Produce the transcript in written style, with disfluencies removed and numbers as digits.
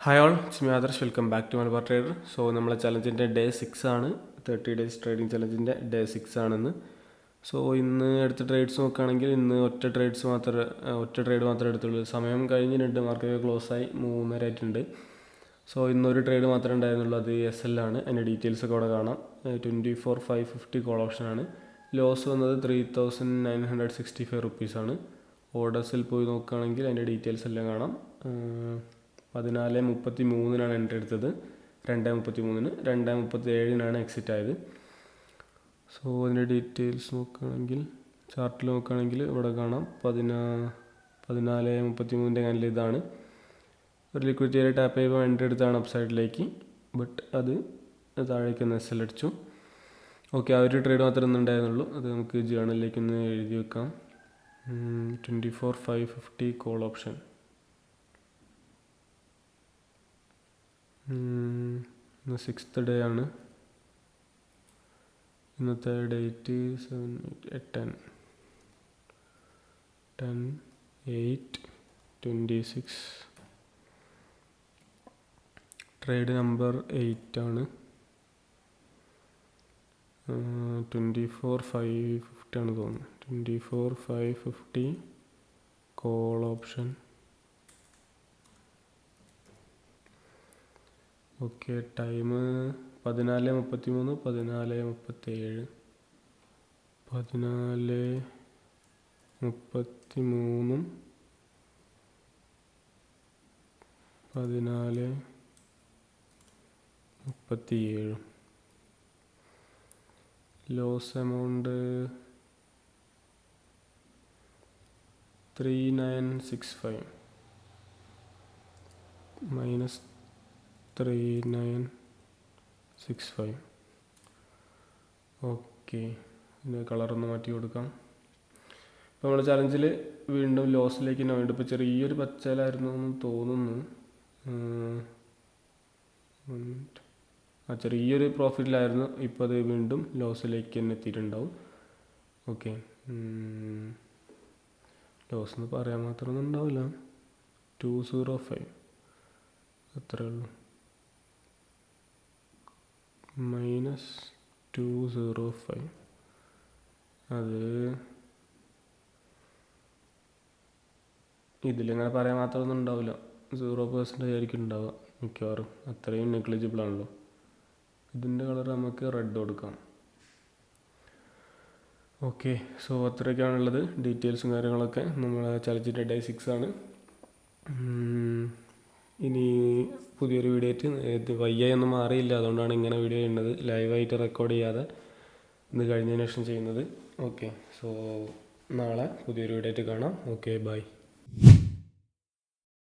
Hi all, it's me Adarsh. Welcome back to Malabar trader. So നമ്മളെ ചലഞ്ചിൻ്റെ day 6 ആണ്. 30 days trading ചലഞ്ചിൻ്റെ day 6 ആണെന്ന്. So ഇന്ന് എടുത്ത ട്രേഡ്സ് നോക്കുകയാണെങ്കിൽ ഇന്ന് ഒറ്റ ട്രേഡ് മാത്രമേ എടുത്തുള്ളൂ. സമയം കഴിഞ്ഞിട്ടുണ്ട്, മാർക്കറ്റ് ക്ലോസ് ആയി 3:30 ആയിട്ടുണ്ട്. സോ ഇന്നൊരു ട്രേഡ് മാത്രമേ ഉണ്ടായിരുന്നുള്ളൂ, അത് SL ആണ്. അതിൻ്റെ ഡീറ്റെയിൽസ് ഒക്കെ അവിടെ കാണാം. 24,550 കോൾ ഓപ്ഷനാണ്. ലോസ് വന്നത് 3,965 റുപ്പീസാണ്. ഓർഡേഴ്സിൽ പോയി നോക്കുകയാണെങ്കിൽ അതിൻ്റെ ഡീറ്റെയിൽസ് എല്ലാം കാണാം. 14:33 എൻട്രി എടുത്തത്, 2:33, 2:37 എക്സിറ്റ് ആയത്. സോ അതിൻ്റെ ഡീറ്റെയിൽസ് നോക്കുകയാണെങ്കിൽ, ചാർട്ടിൽ നോക്കുകയാണെങ്കിൽ ഇവിടെ കാണാം 14:33 കാനിൽ ഇതാണ്. ഒരു ലിക്വിഡിറ്റി ഏരിയ ടാപ്പ് ചെയ്യുമ്പോൾ എൻട്രി എടുത്താണ് അപ്പ് സൈഡിലേക്ക്, ബട്ട് അത് താഴേക്ക് ഒന്ന് SL അടിച്ചു. ഓക്കെ, ആ ഒരു ട്രേഡ് മാത്രമേ ഉണ്ടായിരുന്നുള്ളൂ. അത് നമുക്ക് ജേണലിലേക്ക് ഒന്ന് എഴുതി വെക്കാം. 24,550 കോൾ ഓപ്ഷൻ. ഇന്ന് 6th ഡേ ആണ്. ഇന്നത്തെ ഡേറ്റ് 10/8/26. ട്രേഡ് നമ്പർ 8 ആണ്. 24,550 ആണ് തോന്നുന്നു. 24,550 call option. Okay, time 14:33, 14:37, 14:33, 14:37. Loss amount 3,965 minus 3,965. Okay, ഇതിൻ്റെ കളറൊന്ന് മാറ്റി കൊടുക്കാം. ഇപ്പോൾ നമ്മുടെ ചലഞ്ചിൽ വീണ്ടും ലോസിലേക്ക് തന്നെ വേണ്ടി. ഇപ്പോൾ ചെറിയൊരു പച്ചലായിരുന്നു എന്ന് തോന്നുന്നു. ചെറിയൊരു പ്രോഫിറ്റിലായിരുന്നു. ഇപ്പോൾ അത് വീണ്ടും ലോസിലേക്ക് തന്നെ എത്തിയിട്ടുണ്ടാവും. ഓക്കെ, ലോസ് എന്ന് പറയാൻ മാത്രമൊന്നും ഉണ്ടാവില്ല. 205 അത്രേ ഉള്ളൂ. -205. അത് ഇതിലിങ്ങനെ പറയാൻ മാത്രമൊന്നും ഉണ്ടാവില്ല. 0% ആയിരിക്കും ഉണ്ടാവുക മിക്കവാറും. അത്രയും നെഗ്ലിജിബിൾ ആണല്ലോ. ഇതിൻ്റെ കളർ നമുക്ക് റെഡ് കൊടുക്കാം. ഓക്കെ, സോ അത്രയൊക്കെയാണുള്ളത്. ഡീറ്റെയിൽസും കാര്യങ്ങളൊക്കെ നമ്മളെ ചലഞ്ചിൻ്റെ ഡേ 6 ആണ്. ഇനി പുതിയൊരു വീഡിയോ ആയിട്ട് വയ്യ ഒന്നും മാറിയില്ല, അതുകൊണ്ടാണ് ഇങ്ങനെ വീഡിയോ ചെയ്യുന്നത്. ലൈവായിട്ട് റെക്കോർഡ് ചെയ്യാതെ ഇത് കഴിഞ്ഞതിന് ശേഷം ചെയ്യുന്നത്. ഓക്കെ, സോ നാളെ പുതിയൊരു വീഡിയോ ആയിട്ട് കാണാം. Okay, by.